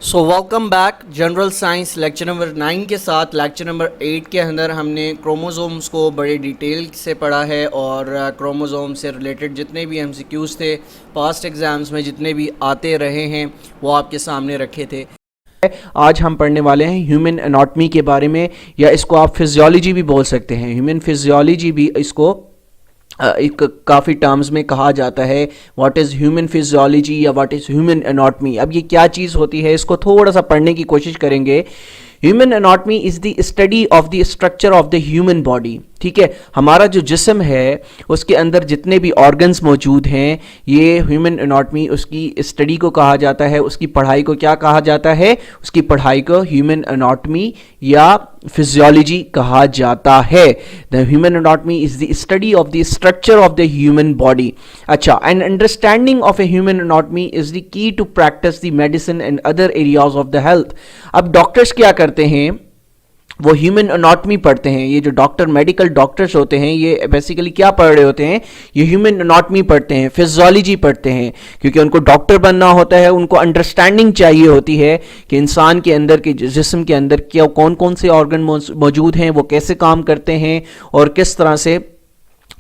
So welcome back general science lecture number 9 के साथ lecture number 8 के अंदर हमने क्रोमोसोम्स को बड़े डिटेल से पढ़ा है और क्रोमोसोम से रिलेटेड जितने भी एमसीक्यूज़ थे पास्ट एग्ज़ाम्स में जितने भी आते रहे हैं वो आपके सामने रखे थे। आज हम पढ़ने वाले हैं ह्यूमन एनाटॉमी के बारे में, या इसको आप फिजियोलॉजी भी बोल सकते हैं। ह्यूमन फिजियोलॉजी भी इसको एक काफ़ी टर्म्स में कहा जाता है। व्हाट इज़ ह्यूमन फिजियोलॉजी या व्हाट इज़ ह्यूमन एनाटॉमी। अब ये क्या चीज़ होती है, इसको थोड़ा सा पढ़ने की कोशिश करेंगे। Human anatomy is the study of the structure of the human body. ठीक है, हमारा जो जिस्म है उसके अंदर जितने भी ऑर्गन्स मौजूद हैं, ये ह्यूमन एनाटॉमी उसकी स्टडी को कहा जाता है। उसकी पढ़ाई को क्या कहा जाता है? उसकी पढ़ाई को ह्यूमन एनाटॉमी या फिजियोलॉजी कहा जाता है। The human anatomy is the study of the structure of the human body. अच्छा, and understanding of a human anatomy is the key to practice the medicine and other areas of the health. अब doctors क्या करते हैं? वो human anatomy पढ़ते हैं। ये जो डॉक्टर, मेडिकल डॉक्टर्स होते हैं, ये बेसिकली क्या पढ़ रहे होते हैं? ये ह्यूमन एनाटॉमी पढ़ते हैं, फिजियोलॉजी पढ़ते हैं, क्योंकि उनको डॉक्टर बनना होता है। उनको अंडरस्टैंडिंग चाहिए होती है कि इंसान के अंदर के जिस्म के अंदर क्या कौन कौन से ऑर्गन मौजूद हैं, वो कैसे काम करते हैं और किस तरह से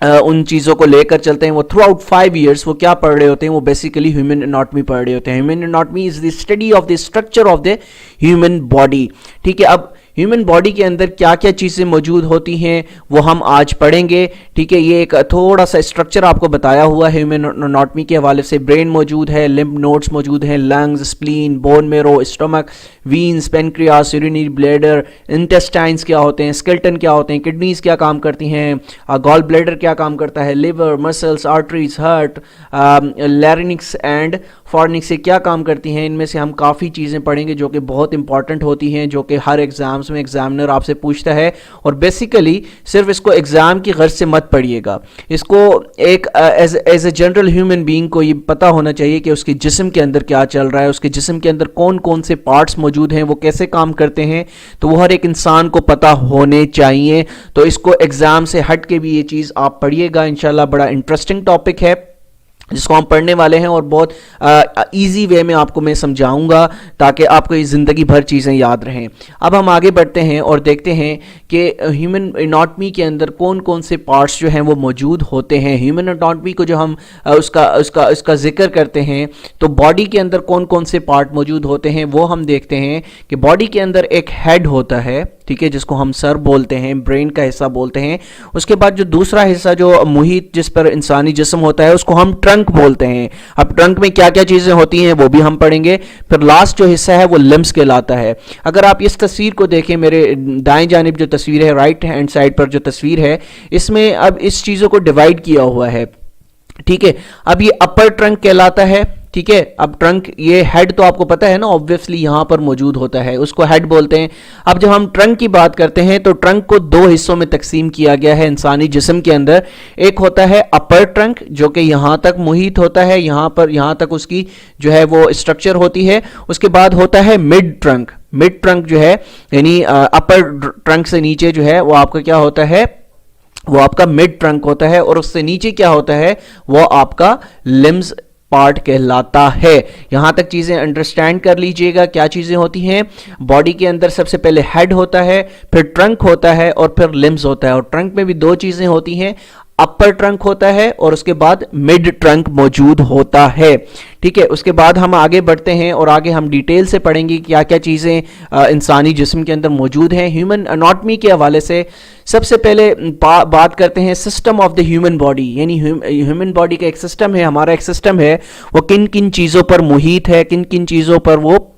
उन चीज़ों को लेकर चलते हैं। वो थ्रू आउट 5 ईयर्स वो क्या पढ़ रहे होते हैं? वो बेसिकली ह्यूमन एनाटॉमी पढ़ रहे होते हैं। Human anatomy is the study of the structure of the human body. ठीक है, अब ह्यूमन बॉडी के अंदर क्या क्या चीज़ें मौजूद होती हैं वो हम आज पढ़ेंगे। ठीक है, ये एक थोड़ा सा स्ट्रक्चर आपको बताया हुआ है ह्यूमन एनाटॉमी के हवाले से। ब्रेन मौजूद है, लिम्फ नोड्स मौजूद हैं, lungs, spleen, bone marrow, stomach, veins, pancreas, urinary bladder, intestines क्या होते हैं, स्केलेटन क्या होते हैं, किडनीज क्या काम करती हैं, गॉल ब्लैडर क्या काम करता है, liver, muscles, arteries, heart, larynx and fornix से क्या काम करती हैं। इनमें से हम काफ़ी चीज़ें पढ़ेंगे जो कि बहुत इंपॉर्टेंट होती हैं, जो कि हर एग्जाम्स में एग्जामिनर आपसे पूछता है। और बेसिकली सिर्फ इसको एग्जाम की गर्ज से मत पढ़िएगा, इसको एक as a general human being को ये पता होना चाहिए कि उसके जिस्म के अंदर क्या चल रहा है, उसके जिस्म के अंदर कौन कौन से पार्ट्स मौजूद हैं, वो कैसे काम करते हैं, तो वो हर एक इंसान को पता होने चाहिए। तो इसको एग्जाम से हट के भी ये चीज़ आप पढ़िएगा। इंशाल्लाह बड़ा इंटरेस्टिंग टॉपिक है जिसको हम पढ़ने वाले हैं और बहुत इजी वे में आपको मैं समझाऊंगा ताकि आपको ये ज़िंदगी भर चीज़ें याद रहें। अब हम आगे बढ़ते हैं और देखते हैं कि ह्यूमन एनाटॉमी के अंदर कौन कौन से पार्ट्स जो हैं वो मौजूद होते हैं। ह्यूमन एनाटॉमी को जो हम उसका जिक्र करते हैं तो बॉडी के अंदर कौन कौन से पार्ट मौजूद होते हैं वो हम देखते हैं कि बॉडी के अंदर एक हेड होता है, ठीक है, जिसको हम सर बोलते हैं, ब्रेन का हिस्सा बोलते हैं। उसके बाद जो दूसरा हिस्सा जो मुहित जिस पर इंसानी जिस्म होता है उसको हम ट्रंक बोलते हैं। अब ट्रंक में क्या क्या चीज़ें होती हैं वो भी हम पढ़ेंगे। फिर लास्ट जो हिस्सा है वो लिम्स कहलाता है। अगर आप इस तस्वीर को देखें, मेरे दाएं जानिब जो तस्वीर है, राइट हैंड साइड पर जो तस्वीर है, इसमें अब इस चीज़ों को डिवाइड किया हुआ है। ठीक है, अब ये अपर ट्रंक कहलाता है। ठीक है, अब ट्रंक, ये हेड तो आपको पता है ना, ऑब्वियसली यहां पर मौजूद होता है, उसको हेड बोलते हैं। अब जब हम ट्रंक की बात करते हैं तो ट्रंक को 2 हिस्सों में तकसीम किया गया है इंसानी जिस्म के अंदर। एक होता है अपर ट्रंक जो कि यहां तक मुहित होता है, यहां तक उसकी जो है वो स्ट्रक्चर होती है। उसके बाद होता है मिड ट्रंक। मिड ट्रंक जो है यानी अपर ट्रंक से नीचे जो है वो आपका क्या होता है? वो आपका मिड ट्रंक होता है। और उससे नीचे क्या होता है? वो आपका लिम्स पार्ट कहलाता है। यहां तक चीजें अंडरस्टैंड कर लीजिएगा क्या चीजें होती हैं। बॉडी के अंदर सबसे पहले हेड होता है, फिर ट्रंक होता है और फिर लिम्स होता है। और ट्रंक में भी 2 चीजें होती हैं, अपर ट्रंक होता है और उसके बाद मिड ट्रंक मौजूद होता है। ठीक है, उसके बाद हम आगे बढ़ते हैं और आगे हम डिटेल से पढ़ेंगे क्या क्या चीज़ें इंसानी जिस्म के अंदर मौजूद हैं। ह्यूमन एनाटॉमी के हवाले से सबसे पहले बात करते हैं system of the human body. यानी ह्यूमन बॉडी का एक सिस्टम है, हमारा एक सिस्टम है, वो किन किन चीज़ों पर मुहित है, किन किन चीज़ों पर वो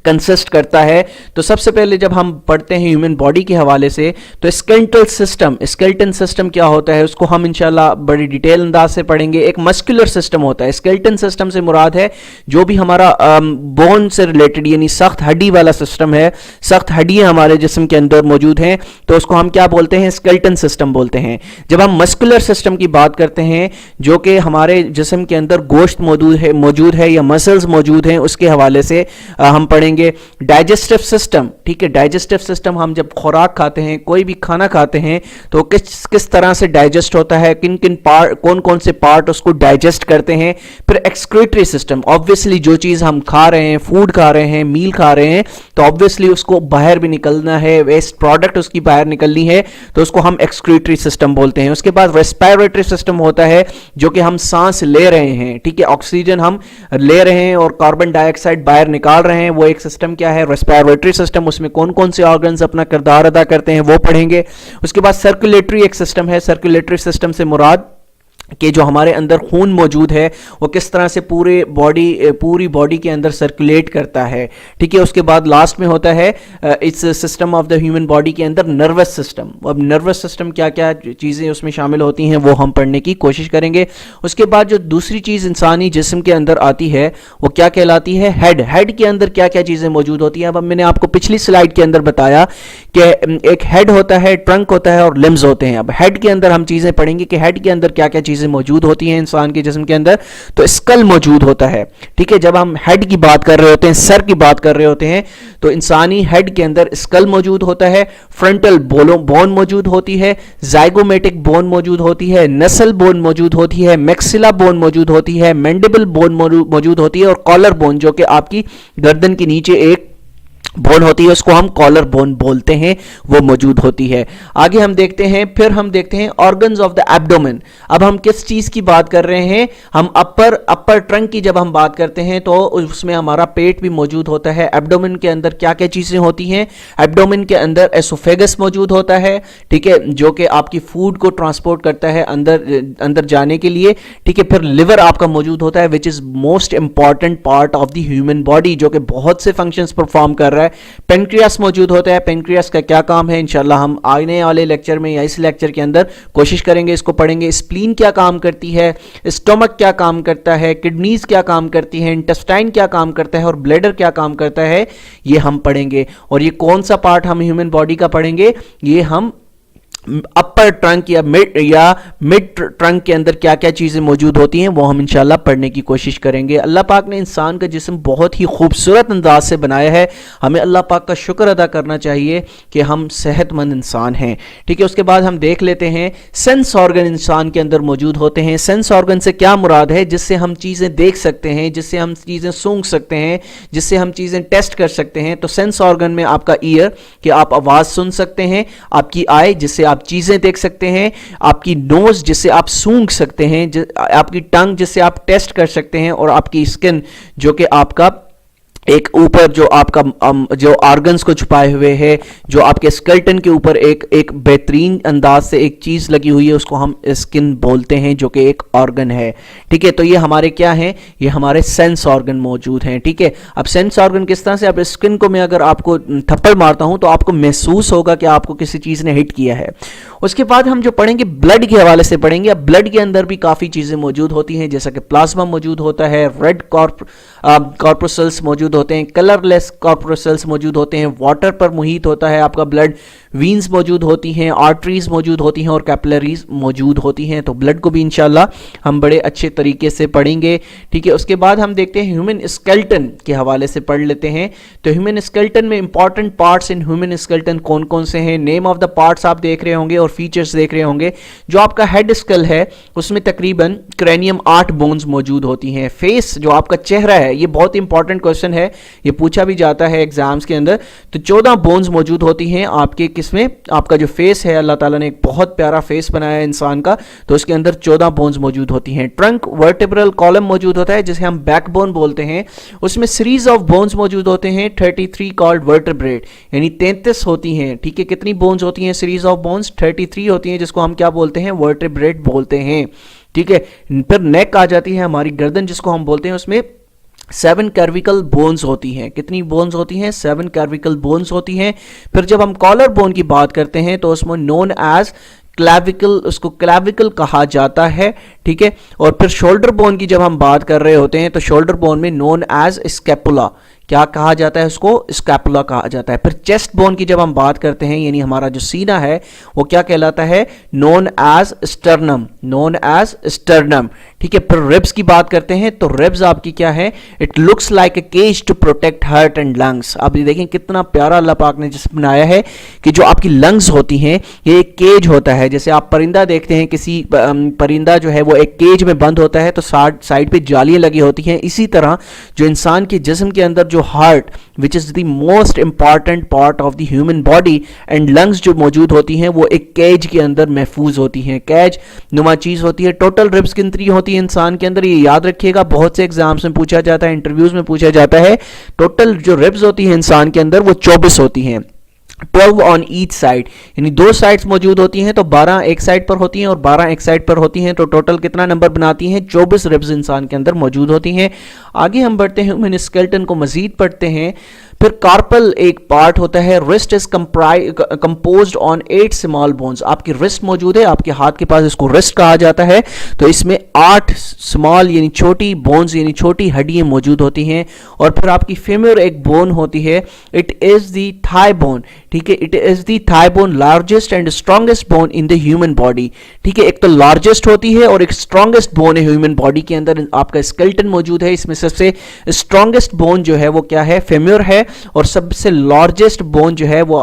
कंसिस्ट करता है। तो सबसे पहले जब हम पढ़ते हैं ह्यूमन बॉडी के हवाले से तो स्केलेटन सिस्टम क्या होता है उसको हम इंशाल्लाह बड़ी डिटेल अंदाज से पढ़ेंगे। एक मस्कुलर सिस्टम होता है। स्केलेटन सिस्टम से मुराद है जो भी हमारा बोन से रिलेटेड यानी सख्त हड्डी वाला सिस्टम है, सख्त हड्डियां हमारे जिस्म के अंदर मौजूद हैं तो उसको हम क्या बोलते हैं? स्केलेटन सिस्टम बोलते हैं। जब हम मस्कुलर सिस्टम की बात करते हैं जो कि हमारे जिस्म के अंदर गोश्त मौजूद है या मसल्स मौजूद हैं, उसके हवाले से हम पढ़ेंगे डाइजेस्टिव सिस्टम। ठीक है, डाइजेस्टिव सिस्टम, हम जब खुराक खाते हैं, कोई भी खाना खाते हैं, तो किस किस तरह से डाइजेस्ट होता है, किन किन पार्ट, कौन कौन से पार्ट उसको डाइजेस्ट करते हैं। फिर एक्सक्रीटरी सिस्टम, ऑब्वियसली जो चीज़ हम खा रहे हैं, फूड खा रहे हैं, मील खा रहे हैं, तो ऑब्वियसली उसको बाहर भी निकलना है, वेस्ट प्रोडक्ट उसकी बाहर निकलनी है, तो उसको हम एक्सक्रीटरी सिस्टम बोलते हैं। उसके बाद रेस्पिरेटरी सिस्टम होता है, जो कि हम सांस ले रहे हैं, ठीक है, ऑक्सीजन हम ले रहे हैं और कार्बन डाइऑक्साइड बाहर निकाल रहे हैं, वो एक सिस्टम क्या है, रेस्पिरेटरी सिस्टम। उसमें कौन कौन से ऑर्गन्स अपना किरदार अदा करते हैं वो पढ़ेंगे। उसके बाद सर्कुलेटरी एक सिस्टम है, सर्कुलेटरी सिस्टम से मुराद कि जो हमारे अंदर खून मौजूद है वो किस तरह से पूरी बॉडी के अंदर सर्कुलेट करता है। ठीक है, उसके बाद लास्ट में होता है इस system of the human body के अंदर नर्वस सिस्टम। अब नर्वस सिस्टम क्या क्या चीज़ें उसमें शामिल होती हैं वो हम पढ़ने की कोशिश करेंगे। उसके बाद जो दूसरी चीज़ इंसानी जिस्म के अंदर आती है वो क्या कहलाती है, हेड। हेड के अंदर क्या क्या चीज़ें मौजूद होती हैं। अब मैंने आपको पिछली स्लाइड के अंदर बताया कि एक हेड होता है, ट्रंक होता है और लिम्स होते हैं। अब हेड के अंदर हम चीज़ें पढ़ेंगे कि हेड के अंदर क्या क्या चीज़ें मौजूद होती हैं इंसान के जिस्म के अंदर। तो स्कल मौजूद होता है। ठीक है, जब हम हेड की बात कर रहे होते हैं, सर की बात कर रहे होते हैं, तो इंसानी हेड के अंदर स्कल मौजूद होता है, फ्रंटल बोन मौजूद होती है, जाइगोमेटिक बोन मौजूद होती है, नसल बोन मौजूद होती है, मैक्सिला बोन मौजूद होती है, मैंडिबल बोन मौजूद होती है और कॉलर बोन, जो कि आपकी गर्दन के नीचे एक बोन होती है, उसको हम कॉलर बोन बोलते हैं, वो मौजूद होती है। आगे हम देखते हैं, फिर हम देखते हैं ऑर्गन्स ऑफ द एब्डोमेन। अब हम किस चीज की बात कर रहे हैं, हम अपर ट्रंक की जब हम बात करते हैं तो उसमें हमारा पेट भी मौजूद होता है। एब्डोमेन के अंदर क्या क्या चीजें होती हैं, एब्डोमेन के अंदर एसोफेगस मौजूद होता है, ठीक है, जो कि आपकी फूड को ट्रांसपोर्ट करता है अंदर जाने के लिए। ठीक है, फिर लिवर आपका मौजूद होता है, which is most important part of the human body, जो कि बहुत से फंक्शंस परफॉर्म कर रहा है। पेनक्रियास मौजूद होता है। पेनक्रियास का क्या काम है, इंशाल्लाह हम आने वाले लेक्चर में या इस लेक्चर के अंदर कोशिश करेंगे इसको पढ़ेंगे। स्प्लीन क्या काम करती है, स्टोमक क्या काम करता है, किडनीज क्या काम करती है, इंटेस्टाइन क्या काम करता है और ब्लैडर क्या काम करता है, ये हम पढ़ेंगे। और ये कौन सा पार्ट हम ह्यूमन बॉडी का पढ़ेंगे, ये हम अपर ट्रंक या मिड ट्रंक के अंदर क्या क्या चीज़ें मौजूद होती हैं वो हम इंशाल्लाह पढ़ने की कोशिश करेंगे। अल्लाह पाक ने इंसान का जिस्म बहुत ही खूबसूरत अंदाज से बनाया है, हमें अल्लाह पाक का शुक्र अदा करना चाहिए कि हम सेहतमंद इंसान हैं। ठीक है, उसके बाद हम देख लेते हैं सेंस ऑर्गन इंसान के अंदर मौजूद होते हैं। सेंस ऑर्गन से क्या मुराद है, जिससे हम चीज़ें देख सकते हैं, जिससे हम चीज़ें सूंघ सकते हैं, जिससे हम चीज़ें टेस्ट कर सकते हैं। तो सेंस ऑर्गन में आपका ईयर, कि आप आवाज़ सुन सकते हैं, आपकी आई जिससे आप चीजें देख सकते हैं, आपकी नोज जिससे आप सूंघ सकते हैं, आपकी टंग जिससे आप टेस्ट कर सकते हैं, और आपकी स्किन जो कि आपका एक ऊपर जो आपका जो ऑर्गन्स को छुपाए हुए है, जो आपके स्केलेटन के ऊपर एक बेहतरीन अंदाज से एक चीज लगी हुई है, उसको हम स्किन बोलते हैं, जो कि एक ऑर्गन है। ठीक है, तो ये हमारे क्या हैं, ये हमारे सेंस ऑर्गन मौजूद हैं। ठीक है, अब सेंस ऑर्गन किस तरह से, अब स्किन को मैं अगर आपको थप्पड़ मारता हूं तो आपको महसूस होगा कि आपको किसी चीज ने हिट किया है। उसके बाद हम जो पढ़ेंगे ब्लड के हवाले से पढ़ेंगे। अब ब्लड के अंदर भी काफ़ी चीज़ें मौजूद होती हैं, जैसा कि प्लाज्मा मौजूद होता है, रेड कॉर्पोसेल्स मौजूद होते हैं, कलरलेस कॉर्पोसेल्स मौजूद होते हैं, वाटर पर मुहित होता है आपका ब्लड, वीन्स मौजूद होती हैं, आर्टरीज मौजूद होती हैं और कैपिलरीज मौजूद होती हैं। तो ब्लड को भी इंशाल्लाह हम बड़े अच्छे तरीके से पढ़ेंगे। ठीक है, उसके बाद हम देखते हैं ह्यूमन स्केलेटन के हवाले से पढ़ लेते हैं। तो ह्यूमन स्केलेटन में important parts in human skeleton कौन कौन से हैं, नेम ऑफ द पार्ट्स आप देख रहे होंगे और फीचर्स देख रहे होंगे। जो आपका हेड स्कल है उसमें तकरीबन क्रैनियम 8 बोन्स मौजूद होती हैं। फेस जो आपका चेहरा है, ये बहुत इंपॉर्टेंट क्वेश्चन है, ये पूछा भी जाता है एग्जाम्स के अंदर। तो 14 बोन्स मौजूद होती हैं आपके किसमें, आपका जो फेस है, अल्लाह ताला ने एक बहुत प्यारा फेस बनाया है इंसान का, तो उसके अंदर 14 बोन्स मौजूद होती हैं। ट्रंक वर्टेब्रल कॉलम मौजूद होता है जिसे हम बैकबोन बोलते हैं, उसमें सीरीज ऑफ बोन्स मौजूद होते हैं 33 कॉल्ड वर्टेब्रेट, यानी 33 होती हैं। ठीक है, कितनी बोन्स होती हैं, सीरीज ऑफ बोन्स 33 होती हैं, जिसको हम क्या बोलते हैं, वर्टेब्रेट बोलते हैं। ठीक है, फिर नेक आ जाती है हमारी गर्दन जिसको हम बोलते हैं, उसमें 7 कर्विकल बोन्स होती हैं। कितनी बोन्स होती हैं, 7 कर्विकल बोन्स होती हैं। फिर जब हम कॉलर बोन की बात करते हैं तो उसमें नोन एज क्लैविकल, उसको क्लैविकल कहा जाता है। ठीक है, और फिर शोल्डर बोन की जब हम बात कर रहे होते हैं तो शोल्डर बोन में नोन एज स्कैपुला, क्या कहा जाता है उसको? स्कैपुला कहा जाता है। फिर चेस्ट बोन की जब हम बात करते हैं, यानी हमारा जो सीना है वो क्या कहलाता है? Known as sternum, known as sternum. ठीक है, फिर रिब्स की बात करते हैं तो रिब्स आपकी क्या है? It looks like a cage to protect heart and lungs. आप ये देखें कितना प्यारा अल्लाह पाक ने जिस बनाया है कि जो आपकी लंग्स होती हैं ये एक केज होता है। जैसे आप परिंदा देखते हैं, किसी परिंदा जो है वो एक केज में बंद होता है तो साइड पे जालियां लगी होती हैं। इसी तरह जो इंसान के जिस्म के अंदर जो heart which is the most important part of the human body and lungs जो मौजूद होती हैं वो एक केज के अंदर महफूज होती हैं, कैज नुमा चीज होती है। टोटल रिब्स कितनी होती है इंसान के अंदर? ये याद रखिएगा, बहुत से एग्जाम्स में पूछा जाता है, इंटरव्यूज में पूछा जाता है। टोटल जो रिब्स होती है इंसान के अंदर वो 24 होती हैं, 12 ऑन ईच साइड, यानी दो साइड्स मौजूद होती हैं तो 12 एक साइड पर होती हैं और 12 एक साइड पर होती हैं, तो टोटल कितना नंबर बनाती हैं? 24 रिब्स इंसान के अंदर मौजूद होती हैं। आगे हम बढ़ते हैं, ह्यूमन स्केलेटन को मजीद पढ़ते हैं। फिर कार्पल एक पार्ट होता है। Wrist is composed on 8 small bones. आपकी रिस्ट मौजूद है, आपके हाथ के पास, इसको रिस्ट कहा जाता है। तो इसमें 8 स्मॉल यानी छोटी बोन्स यानी छोटी हड्डियां मौजूद होती हैं। और फिर आपकी फेमर एक बोन होती है, it is the thigh bone. ठीक है, it is the thigh bone, largest and strongest bone in the human body. ठीक है, एक तो लार्जेस्ट होती है और एक स्ट्रॉन्गेस्ट बोन है ह्यूमन बॉडी के अंदर। आपका स्केलेटन मौजूद है, इसमें सबसे स्ट्रॉन्गेस्ट बोन जो है वो क्या है? फेम्योर है। और सबसे लार्जेस्ट बोन जो है वो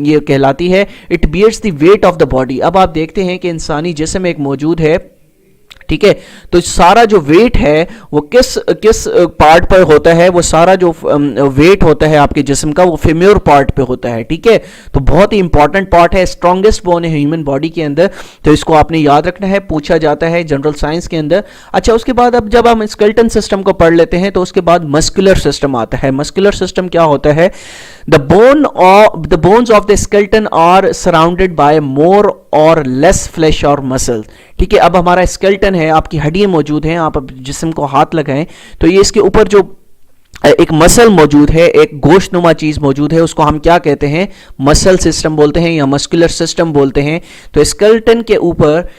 ये कहलाती है, it bears the weight of the body. अब आप देखते हैं कि इंसानी जिस्म एक मौजूद है, ठीक है, तो सारा जो वेट है वो किस पार्ट पर होता है? वो सारा जो वेट होता है आपके जिस्म का वो फेम्योर पार्ट पे होता है। ठीक है, तो बहुत ही इंपॉर्टेंट पार्ट है, स्ट्रॉन्गेस्ट बोन है ह्यूमन बॉडी के अंदर, तो इसको आपने याद रखना है, पूछा जाता है जनरल साइंस के अंदर। अच्छा, उसके बाद अब जब हम स्केलेटन सिस्टम को पढ़ लेते हैं तो उसके बाद मस्कुलर सिस्टम आता है। मस्कुलर सिस्टम क्या होता है? The bones of the skeleton are surrounded by more or less flesh or muscle। ठीक है, अब हमारा स्केलेटन है, आपकी हड्डियां मौजूद हैं, आप जिस्म को हाथ लगाएं तो ये इसके ऊपर जो एक मसल मौजूद है, एक गोश्तनुमा चीज मौजूद है, उसको हम क्या कहते हैं? मसल सिस्टम बोलते हैं या मस्कुलर सिस्टम बोलते हैं। तो स्केलेटन के ऊपर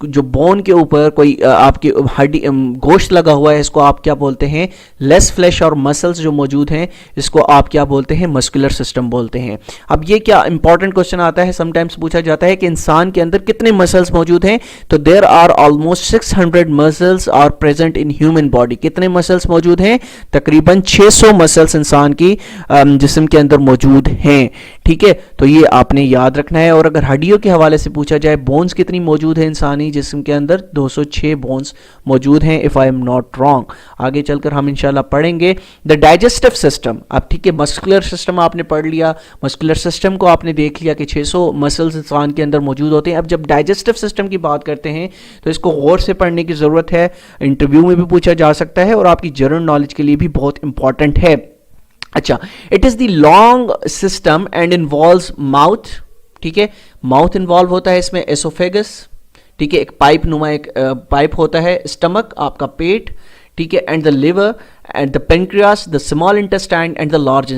जो बोन के ऊपर कोई आपकी हड्डी गोश्त लगा हुआ है, इसको आप क्या बोलते हैं? लेस फ्लैश और मसल्स जो मौजूद हैं इसको आप क्या बोलते हैं? मस्कुलर सिस्टम बोलते हैं। अब ये क्या इंपॉर्टेंट क्वेश्चन आता है, समटाइम्स पूछा जाता है कि इंसान के अंदर कितने मसल्स मौजूद हैं? तो there are almost 600 muscles are present in human body. कितने मसल्स मौजूद हैं? तकरीबन 600 मसल्स इंसान की जिस्म के अंदर मौजूद हैं। ठीक है, तो ये आपने याद रखना है। और अगर हड्डियों के हवाले से पूछा जाए, बोन्स कितनी मौजूद है इंसानी जिस्म के अंदर? 206 बोन्स मौजूद हैं, if I am not wrong. आगे चलकर हम इंशाल्लाह पढ़ेंगे द डाइजेस्टिव सिस्टम। अब ठीक है, मस्कुलर सिस्टम आपने पढ़ लिया, मस्कुलर सिस्टम को आपने देख लिया कि 600 मसल्स इंसान के अंदर मौजूद होते हैं। अब जब डाइजेस्टिव सिस्टम की बात करते हैं तो इसको गौर से पढ़ने की ज़रूरत है, इंटरव्यू में भी पूछा जा सकता है और आपकी जनरल नॉलेज के लिए भी बहुत इंपॉर्टेंट है। अच्छा, it is the long system and involves mouth. ठीक है, माउथ इन्वॉल्व होता है इसमें, एसोफेगस, ठीक है, एक पाइप नुमा एक पाइप होता है, स्टमक आपका पेट, ठीक है, and the liver and the pancreas, the small intestine and the large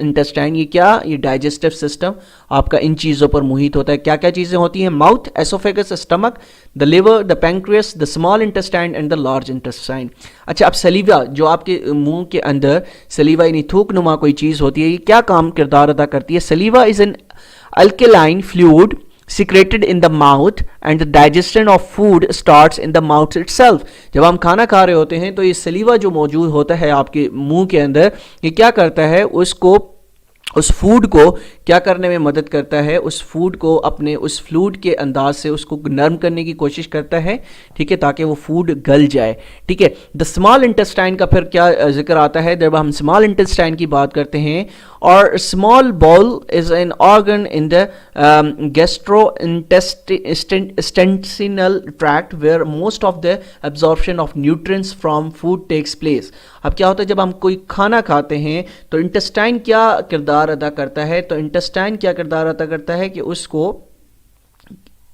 intestine. ये क्या? ये डाइजेस्टिव सिस्टम आपका इन चीज़ों पर मुहित होता है। क्या क्या चीज़ें होती हैं? Mouth, oesophagus, stomach, the liver, the pancreas, the small intestine and the large intestine. अच्छा, अब सलीवा, जो आपके मुंह के अंदर सलीवा यानी थूक नुमा कोई चीज़ होती है, ये क्या काम किरदार अदा करती है? सलीवा is an alkaline fluid secreted in the mouth and the digestion of food starts in the mouth itself। जब हम खाना खा रहे होते हैं तो ये सलीवा जो मौजूद होता है आपके मुंह के अंदर, ये क्या करता है? उस फूड को क्या करने में मदद करता है? उस फूड को अपने उस फ्लूइड के अंदाज से उसको नरम करने की कोशिश करता है, ठीक है, ताकि वो फूड गल जाए। ठीक है, द स्मॉल इंटेस्टाइन का फिर क्या जिक्र आता है जब हम स्मॉल इंटेस्टाइन की बात करते हैं? और small bowel is an organ in the gastrointestinal tract where most of the absorption of nutrients from food takes place. अब क्या होता है जब हम कोई खाना खाते हैं तो इंटेस्टाइन क्या किरदार अदा करता है? तो इंटेस्टाइन क्या किरदार अदा करता है कि उसको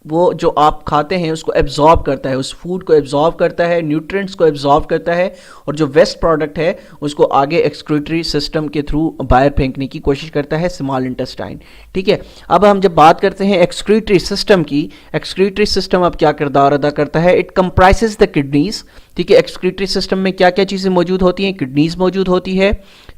वो जो आप खाते हैं उसको एब्जॉर्ब करता है, उस फूड को एब्जॉर्ब करता है, न्यूट्रिएंट्स को एब्जॉर्ब करता है और जो वेस्ट प्रोडक्ट है उसको आगे एक्सक्रीटरी सिस्टम के थ्रू बाहर फेंकने की कोशिश करता है स्मॉल इंटेस्टाइन। ठीक है, अब हम जब बात करते हैं एक्सक्रीटरी सिस्टम की, एक्सक्रीटरी सिस्टम अब क्या किरदार अदा करता है? It comprises the kidneys. ठीक है, एक्सक्रीटरी सिस्टम में क्या क्या चीज़ें मौजूद होती हैं? किडनीज मौजूद होती है,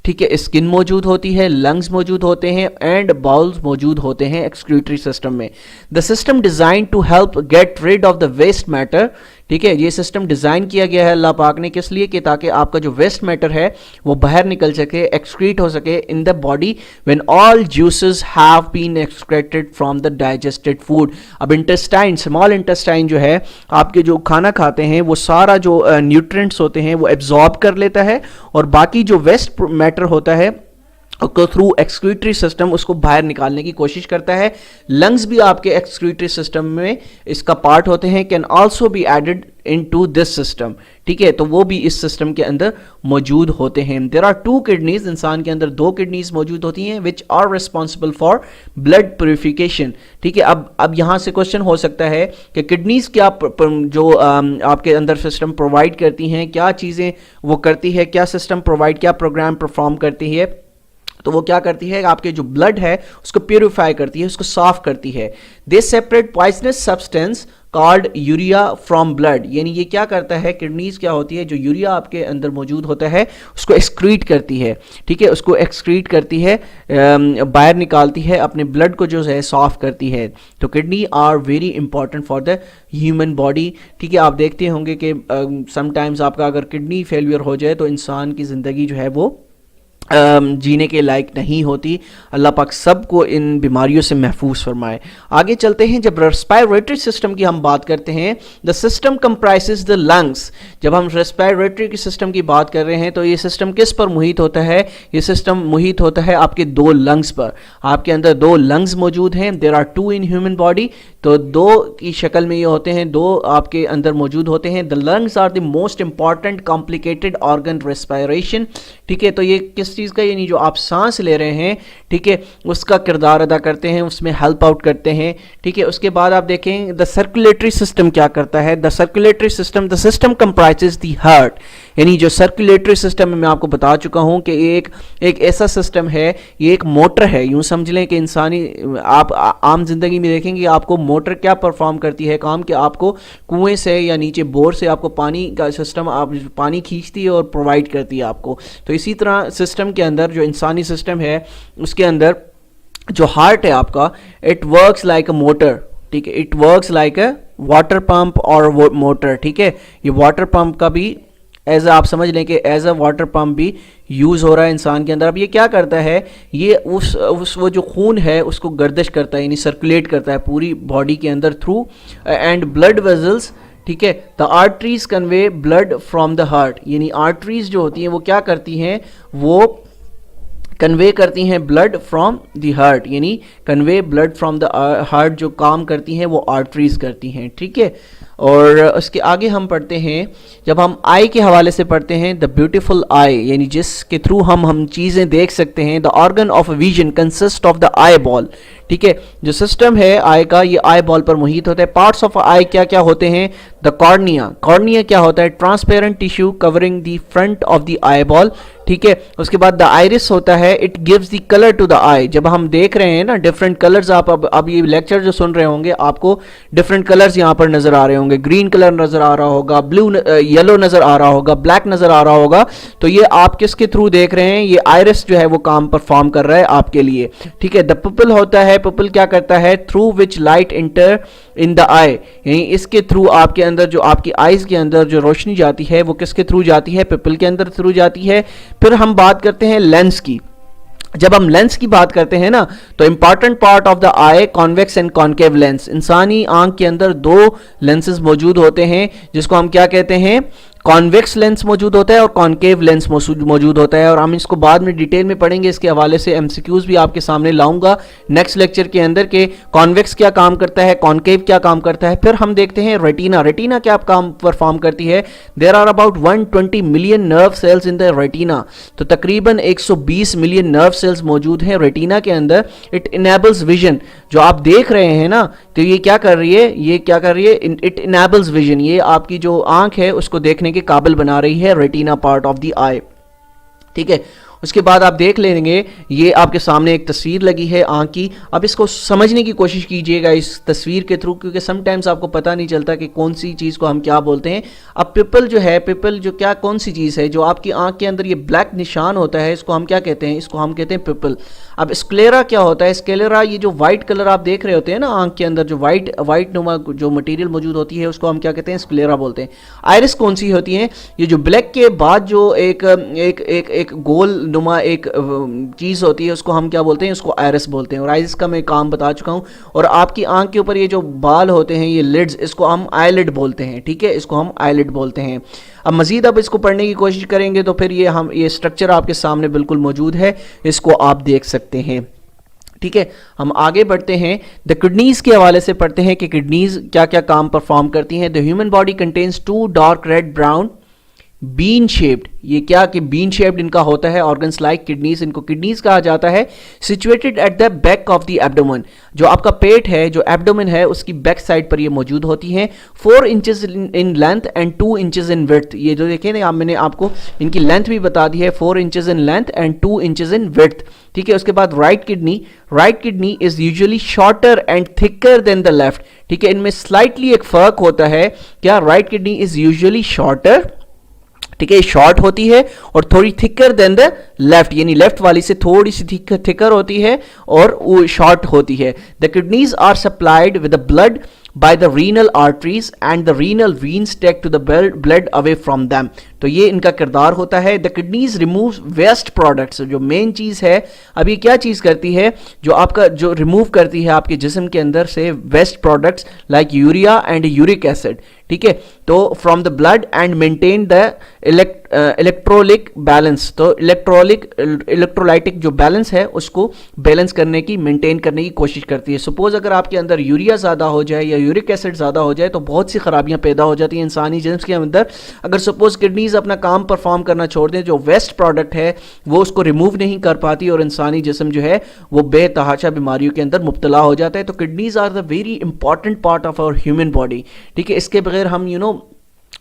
ठीक है, स्किन मौजूद होती है, लंग्स मौजूद होते हैं एंड बाउल्स मौजूद होते हैं एक्सक्रीटरी सिस्टम में। The system design to help get rid of the waste matter, ठीक है, ये सिस्टम डिज़ाइन किया गया है अल्लाह पाक ने किस लिए कि ताकि आपका जो वेस्ट मैटर है वो बाहर निकल सके, एक्सक्रीट हो सके in the body when all juices have been excreted from the digested food. अब इंटेस्टाइन, स्मॉल इंटेस्टाइन जो है आपके जो खाना खाते हैं वो सारा जो न्यूट्रिएंट्स होते हैं वो एब्जॉर्ब कर लेता है और बाकी जो वेस्ट मैटर होता है को थ्रू एक्सक्रीटरी सिस्टम उसको बाहर निकालने की कोशिश करता है। लंग्स भी आपके एक्सक्रीटरी सिस्टम में इसका पार्ट होते हैं, can also be added into this system, ठीक है, तो वो भी इस सिस्टम के अंदर मौजूद होते हैं। देयर आर 2 किडनीज, इंसान के अंदर 2 किडनीज मौजूद होती हैं which are responsible for blood purification, ठीक है। अब यहाँ से क्वेश्चन हो सकता है कि किडनीज क्या जो आपके अंदर सिस्टम प्रोवाइड करती हैं, क्या चीज़ें वो करती है, क्या सिस्टम प्रोवाइड, क्या प्रोग्राम परफॉर्म करती है? तो वो क्या करती है, आपके जो ब्लड है उसको प्यूरिफाई करती है, उसको साफ करती है। They separate poisonous substance called urea from blood, यानी ये क्या करता है, किडनीज क्या होती है, जो यूरिया आपके अंदर मौजूद होता है उसको एक्सक्रीट करती है, ठीक है, उसको एक्सक्रीट करती है, बाहर निकालती है, अपने ब्लड को जो है साफ करती है। तो kidney are very important for the human body, ठीक है। आप देखते होंगे कि समटाइम्स आपका अगर किडनी फेलियर हो जाए तो इंसान की ज़िंदगी जो है वो जीने के लायक नहीं होती। अल्लाह पाक सबको इन बीमारियों से महफूज फरमाए। आगे चलते हैं, जब रेस्पिरेटरी सिस्टम की हम बात करते हैं, the system comprises the lungs. जब हम रेस्पिरेटरी सिस्टम की बात कर रहे हैं तो ये सिस्टम किस पर मुहित होता है? ये सिस्टम मुहित होता है आपके 2 लंग्स पर। आपके अंदर 2 लंग्स मौजूद हैं, there are 2 in human body, तो 2 की शक्ल में ये होते हैं, 2 आपके अंदर मौजूद होते हैं। The lungs are the most important complicated organ respiration, ठीक है, तो ये किस चीज़ का, यानी जो आप सांस ले रहे हैं, ठीक है, उसका किरदार अदा करते हैं, उसमें हेल्प आउट करते हैं, ठीक है। उसके बाद आप देखें द सर्कुलेटरी सिस्टम क्या करता है। The circulatory system, the system comprises the heart, यानी जो सर्कुलेटरी सिस्टम में मैं आपको बता चुका हूं कि एक ऐसा सिस्टम है, ये एक मोटर है, यूं समझ लें कि इंसानी, आप आम जिंदगी में देखेंगे आपको मोटर क्या परफॉर्म करती है काम, कि आपको कुएं से या नीचे बोर से आपको पानी का सिस्टम, आप पानी खींचती है और प्रोवाइड करती है आपको। तो इसी तरह सिस्टम के अंदर जो इंसानी सिस्टम है उसके अंदर जो हार्ट है आपका, it works like a motor, ठीक है, it works like a water pump और मोटर, ठीक है। ये वाटर पंप का भी एज आप समझ लें कि एज अ वाटर पंप भी यूज़ हो रहा है इंसान के अंदर। अब ये क्या करता है, ये उस वो जो खून है उसको गर्दिश करता है, यानी सर्कुलेट करता है पूरी बॉडी के अंदर थ्रू एंड ब्लड वेजल्स, ठीक है। The arteries convey blood from the heart, यानी आर्टरीज जो होती हैं वो क्या करती हैं, वो कन्वे करती हैं ब्लड फ्रॉम द हार्ट, यानी convey blood from the heart जो काम करती हैं वो आर्टरीज करती हैं, ठीक है। और उसके आगे हम पढ़ते हैं, जब हम आई के हवाले से पढ़ते हैं, द ब्यूटीफुल आई, यानी जिसके थ्रू हम चीज़ें देख सकते हैं। The organ of vision consist of the eye ball, ठीक है, जो सिस्टम है आई का ये आई बॉल पर मुहित होता है। पार्ट्स ऑफ आई क्या क्या होते हैं? द कॉर्निया, कॉर्निया क्या होता है? Transparent tissue covering the front of the eye ball, ठीक है। उसके बाद द आइरिस होता है, it gives the colour to the eye. जब हम देख रहे हैं ना डिफरेंट कलर्स, आप अब ये लेक्चर जो सुन रहे होंगे आपको डिफरेंट कलर्स यहाँ पर नजर आ रहे होंगे, ग्रीन कलर नजर आ रहा होगा, ब्लू येलो नजर आ रहा होगा, ब्लैक नजर आ रहा होगा, तो ये आप किसके थ्रू देख रहे हैं? ये आइरिस जो है वो काम परफॉर्म कर रहा है आपके लिए, ठीक है। द पपिल होता है, पपिल क्या करता है? Through which light enter in the eye, यानी इसके थ्रू आपके अंदर जो आपकी आईज के अंदर जो रोशनी जाती है वो किसके थ्रू जाती है? पिपल के अंदर थ्रू जाती है। फिर हम बात करते हैं लेंस की। जब हम लेंस की बात करते हैं ना, तो important part of the I convex and concave lens, इंसानी आंख के अंदर 2 लेंसेज मौजूद होते हैं जिसको हम क्या कहते हैं? कॉन्वेक्स लेंस मौजूद होता है और कॉन्केव लेंस मौजूद होता है, और हम इसको बाद में डिटेल में पढ़ेंगे। इसके हवाले से एमसीक्यूज भी आपके सामने लाऊंगा नेक्स्ट लेक्चर के अंदर के कॉन्वेक्स क्या काम करता है, कॉन्केव क्या काम करता है। फिर हम देखते हैं रेटिना, रेटिना क्या काम परफॉर्म करती है? There are about 120 million nerve cells in the retina, तो तकरीबन 120 मिलियन नर्व सेल्स मौजूद हैं रेटिना के अंदर। इट इनेबल्स विजन, जो आप देख रहे हैं ना, तो ये क्या कर रही है? ये क्या कर रही है? इट इनेबल्स विजन, ये आपकी जो आंख है उसको देखने के काबिल बना रही है रेटिना पार्ट ऑफ द आई, ठीक है। उसके बाद आप देख लेंगे ये आपके सामने एक तस्वीर लगी है आँख की। अब इसको समझने की कोशिश कीजिएगा इस तस्वीर के थ्रू, क्योंकि समटाइम्स आपको पता नहीं चलता कि कौन सी चीज़ को हम क्या बोलते हैं। अब पिपल जो है, पिपल जो क्या कौन सी चीज़ है, जो आपकी आँख के अंदर ये ब्लैक निशान होता है, इसको हम क्या कहते हैं, इसको हम कहते हैं पिपल। अब स्क्लेरा क्या होता है, स्क्लेरा ये जो वाइट कलर आप देख रहे होते हैं ना आँख के अंदर, जो वाइट नुमा जो मटेरियल मौजूद होती है उसको हम क्या कहते हैं, स्क्लेरा बोलते हैं। आयरिस कौन सी होती है, ये जो ब्लैक के बाद जो एक एक एक एक गोल नुमा एक चीज़ होती है उसको हम क्या बोलते हैं, उसको आयरिस बोलते हैं। और आयरिस का मैं काम बता चुका हूँ। और आपकी आंख के ऊपर ये जो बाल होते हैं, ये लिड्स, इसको हम आईलिड बोलते हैं, ठीक है, इसको हम आईलिड बोलते हैं। अब मज़ीद अब इसको पढ़ने की कोशिश करेंगे तो फिर ये स्ट्रक्चर आपके सामने बिल्कुल मौजूद है, इसको आप देख सकते हैं, ठीक है। हम आगे बढ़ते हैं, द किडनीज के हवाले से पढ़ते हैं कि किडनीज क्या क्या काम परफॉर्म करती हैं। The human body contains 2 dark red brown bean shaped, ये क्या कि बीन शेप्ड इनका होता है ऑर्गन्स लाइक किडनीज, इनको किडनीज कहा जाता है। Situated at the back of the abdomen, जो आपका पेट है, जो एब्डोमेन है उसकी बैक साइड पर ये मौजूद होती हैं। 4 inches in length and 2 inches in width, ये जो देखें ना मैंने आपको इनकी लेंथ भी बता दी है, 4 inches in length and 2 inches in width, ठीक है। उसके बाद right kidney is usually shorter and thicker than the left, ठीक है। इनमें स्लाइटली एक फर्क होता है, क्या right kidney is usually shorter, ठीक है, शॉर्ट होती है और थोड़ी थिकर देन द लेफ्ट, यानी लेफ्ट वाली से थोड़ी सी थिकर होती है और वो शॉर्ट होती है। The kidneys are supplied with the blood by the renal arteries and the renal veins take to the blood away from them, तो ये इनका किरदार होता है। The kidneys remove waste products, जो मेन चीज़ है, अब ये क्या चीज़ करती है, जो आपका जो रिमूव करती है आपके जिस्म के अंदर से waste products like urea and uric acid, ठीक है, तो from the blood and maintain the electrolytic balance, तो इलेक्ट्रोलाइटिक जो बैलेंस है उसको बैलेंस करने की, मेंटेन करने की कोशिश करती है। सपोज अगर आपके अंदर यूरिया ज़्यादा हो जाए या यूरिक एसिड ज़्यादा हो जाए तो बहुत सी खराबियां पैदा हो जाती हैं इंसानी जिस्म के अंदर। अगर सपोज किडनीज अपना काम परफॉर्म करना छोड़ दें, जो वेस्ट प्रोडक्ट है वो उसको रिमूव नहीं कर पाती और इंसानी जिस्म जो है वो बेतहाशा बीमारियों के अंदर मुब्तला हो जाता है। तो kidneys are the very important part of our human body, ठीक है। इसके बगैर हम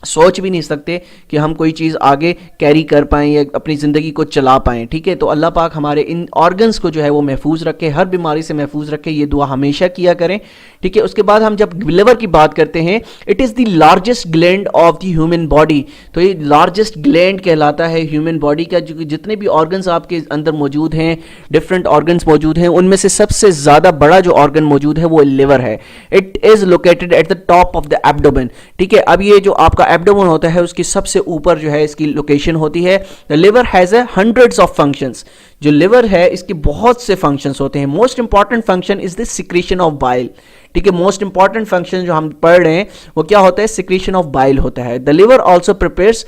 सोच भी नहीं सकते कि हम कोई चीज़ आगे कैरी कर पाएँ या अपनी ज़िंदगी को चला पाएँ, ठीक है। तो अल्लाह पाक हमारे इन ऑर्गन्स को जो है वो महफूज रखे, हर बीमारी से महफूज रखे, ये दुआ हमेशा किया करें, ठीक है। उसके बाद हम जब लिवर की बात करते हैं, it is the largest gland of the human body, तो ये लार्जेस्ट ग्लैंड कहलाता है ह्यूमन बॉडी का। जितने भी ऑर्गन्स आपके अंदर मौजूद हैं, डिफरेंट ऑर्गन्स मौजूद हैं, उनमें से सबसे ज़्यादा बड़ा जो ऑर्गन मौजूद है वो लिवर है। It is located at the top of the abdomen, ठीक है। अब ये जो आपका एब्डोमेन होता है उसकी सबसे ऊपर जो है इसकी लोकेशन होती है। The liver has hundreds of functions, जो लिवर है इसके बहुत से फंक्शंस होते हैं। Most important function is the secretion of bile, ठीक है। मोस्ट इंपॉर्टेंट फंक्शन जो हम पढ़ रहे हैं वो क्या होता है, सिक्रीशन ऑफ बाइल होता है। द लिवर ऑल्सो प्रिपेयर्स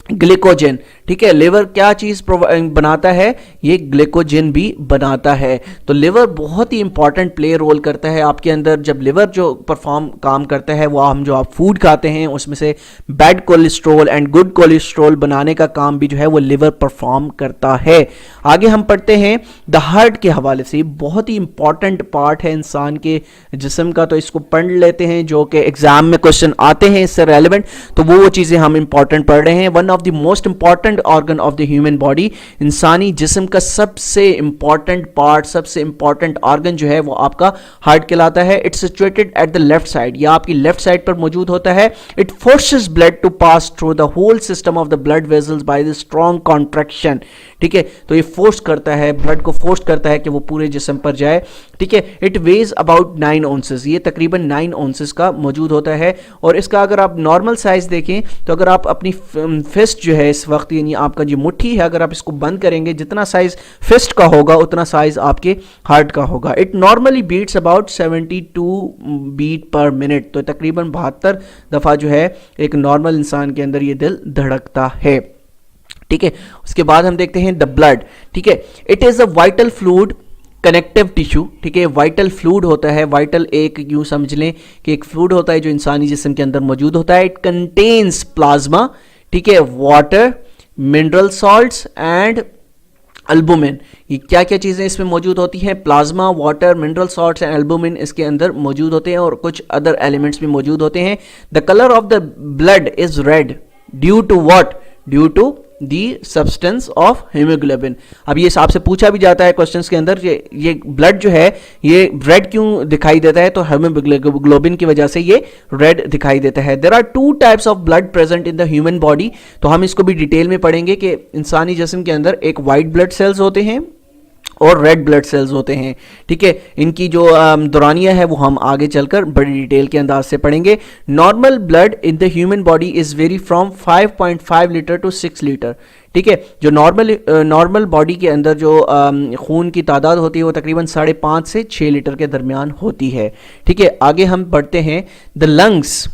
ग्लिकोजन, ठीक है। लिवर क्या चीज़ बनाता है, ये ग्लिकोजन भी बनाता है। तो लिवर बहुत ही इंपॉर्टेंट प्ले रोल करता है आपके अंदर। जब लिवर जो परफॉर्म काम करता है वो हम जो आप फूड खाते हैं उसमें से bad cholesterol and good cholesterol बनाने का काम भी जो है वो लिवर परफॉर्म करता है। आगे हम पढ़ते हैं द हार्ट के हवाले से, बहुत ही इंपॉर्टेंट पार्ट है इंसान के जिस्म का, तो इसको पढ़ लेते हैं जो कि एग्जाम में क्वेश्चन आते हैं इससे रेलिवेंट, तो वो चीज़ें हम इंपॉर्टेंट पढ़ रहे हैं। One of the most important organ of the human body, इंसानी जिस्म का सबसे इंपॉर्टेंट पार्ट, सबसे इंपॉर्टेंट ऑर्गन जो है वो आपका हार्ट कहलाता है। It's situated at the left side, या आपकी लेफ्ट साइड पर मौजूद होता है। It forces blood to pass through the whole system of the blood vessels by the strong contraction, ठीक है। तो ये फोर्स करता है, ब्लड को फोर्स करता है कि वो पूरे जिस्म पर जाए, ठीक है। इट वेज अबाउट 9 ounces, ये तकरीबन 9 ounces का मौजूद होता है। और इसका अगर आप नॉर्मल साइज देखें तो अगर आप अपनी फिस्ट जो है इस वक्त, यानी आपका जो मुट्ठी है, अगर आप इसको बंद करेंगे जितना साइज फिस्ट का होगा उतना साइज आपके हार्ट का होगा। It normally beats about 72 beat per minute, तो तकरीबन 72 दफ़ा जो है एक नॉर्मल इंसान के अंदर ये दिल धड़कता है, ठीक है। उसके बाद हम देखते हैं द ब्लड, ठीक है। It is a vital fluid connective tissue, ठीक है। वाइटल फ्लूइड होता है, वाइटल एक यूं समझ लें कि एक फ्लूइड होता है जो इंसानी जिस्म के अंदर मौजूद होता है। इट कंटेन्स प्लाज्मा, ठीक है, water, mineral salts and albumin. ये क्या क्या चीज़ें इसमें मौजूद होती हैं, plasma, water, mineral salts and albumin इसके अंदर मौजूद होते हैं और कुछ अदर एलिमेंट्स भी मौजूद होते हैं। The colour of the blood is red due to what, due to the substance of haemoglobin. अब ये आपसे पूछा भी जाता है क्वेश्चंस के अंदर, ये ब्लड जो है ये रेड क्यों दिखाई देता है, तो हीमोग्लोबिन की वजह से ये रेड दिखाई देता है। There are two types of blood present in the human body, तो हम इसको भी डिटेल में पढ़ेंगे कि इंसानी जिस्म के अंदर एक वाइट ब्लड सेल्स होते हैं और रेड ब्लड सेल्स होते हैं, ठीक है। इनकी जो दौरानिया है वो हम आगे चलकर बड़ी डिटेल के अंदाज से पढ़ेंगे। Normal blood in the human body is very from 5.5 litre to 6 litre, ठीक है। जो नॉर्मल बॉडी के अंदर जो खून की तादाद होती है वो तकरीबन 5.5 से 6 लीटर के दरमियान होती है, ठीक है। आगे हम बढ़ते हैं। The lungs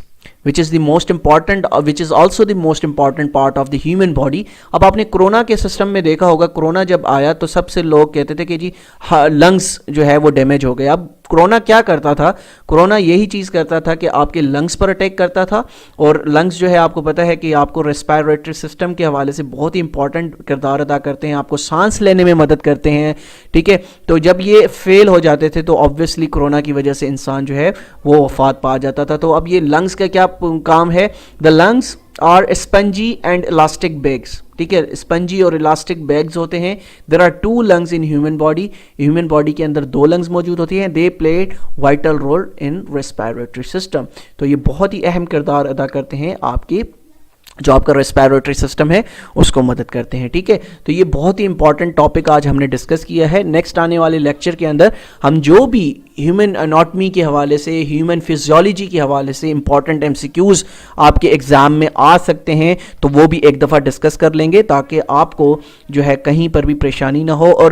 which is the most important, which is also the most important part of the human body। अब आपने कोरोना के सिस्टम में देखा होगा, कोरोना जब आया तो सबसे लोग कहते थे कि जी लंग्स जो है वो डैमेज हो गए। अब कोरोना क्या करता था, कोरोना यही चीज़ करता था कि आपके लंग्स पर अटैक करता था, और लंग्स जो है आपको पता है कि आपको रेस्पिरेटरी सिस्टम के हवाले से बहुत ही इंपॉर्टेंट किरदार अदा करते हैं, आपको सांस लेने में मदद करते हैं, ठीक है। तो जब ये फेल हो जाते थे तो ऑब्वियसली कोरोना की वजह से इंसान जो है वो वफात पा जाता था। तो अब ये लंग्स का क्या काम है, the lungs are spongy and elastic bags, ठीक है। स्पंजी और इलास्टिक बैग्स होते हैं। There are 2 lungs in human body, human body के अंदर 2 लंग्स मौजूद होती हैं। They play vital role in respiratory system, तो ये बहुत ही अहम किरदार अदा करते हैं, आपकी जो आपका रेस्पिरेटरी सिस्टम है उसको मदद करते हैं, ठीक है। तो ये बहुत ही इंपॉर्टेंट टॉपिक आज हमने डिस्कस किया है। नेक्स्ट आने वाले लेक्चर के अंदर हम जो भी ह्यूमन एनाटॉमी के हवाले से, ह्यूमन फिजियोलॉजी के हवाले से इंपॉर्टेंट एमसीक्यूज़ आपके एग्ज़ाम में आ सकते हैं तो वो भी एक दफ़ा डिस्कस कर लेंगे, ताकि आपको जो है कहीं पर भी परेशानी ना हो। और